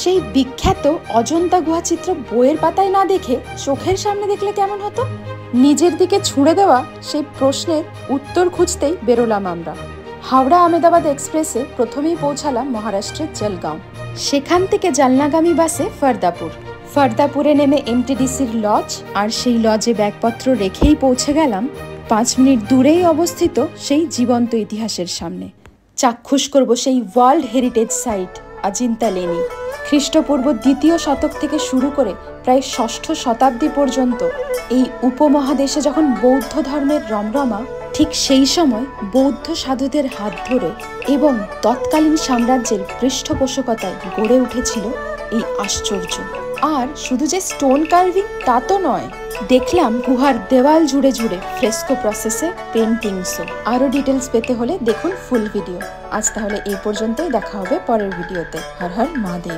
সেই বিখ্যাত অজন্তা গুহা চিত্র বইয়ের পাতায় না দেখে চোখের সামনে দেখলে কেমন হতো? নিজের দিকে ছুঁড়ে দেওয়া সেই প্রশ্নের উত্তর খুঁজতেই বেরোলাম আমরা। হাওড়া আহমেদাবাদ এক্সপ্রেসে প্রথমেই পৌঁছালাম মহারাষ্ট্রের জলগাঁও। সেখান থেকে জালনাগামী বাসে ফারদাপুরে নেমে এমটিডিসির লজ, আর সেই লজে ব্যাগপত্র রেখেই পৌঁছে গেলাম 5 মিনিট দূরেই অবস্থিত সেই জীবন্ত ইতিহাসের সামনে। চাক্ষুষ করব সেই ওয়ার্ল্ড হেরিটেজ সাইট অজিন্তা লেনি। খ্রিস্টপূর্ব 2য় শতক থেকে শুরু করে প্রায় 6ষ্ঠ শতাব্দী পর্যন্ত এই উপমহাদেশে যখন বৌদ্ধ ধর্মের রমরমা, ঠিক সেই সময় বৌদ্ধ সাধুদের হাত ধরে এবং তৎকালীন সাম্রাজ্যের পৃষ্ঠপোষকতায় গড়ে উঠেছিল এই আশ্চর্য। আর শুধু যে স্টোন কার্ভিং তা তো নয়, দেখলাম গুহার দেওয়াল জুড়ে জুড়ে ফ্রেস্কো প্রসেসে পেন্টিংসও। আরও ডিটেলস পেতে হলে দেখুন ফুল ভিডিও। আজ তাহলে এই পর্যন্তই, দেখা হবে পরের ভিডিওতে। হর হর মহাদেব।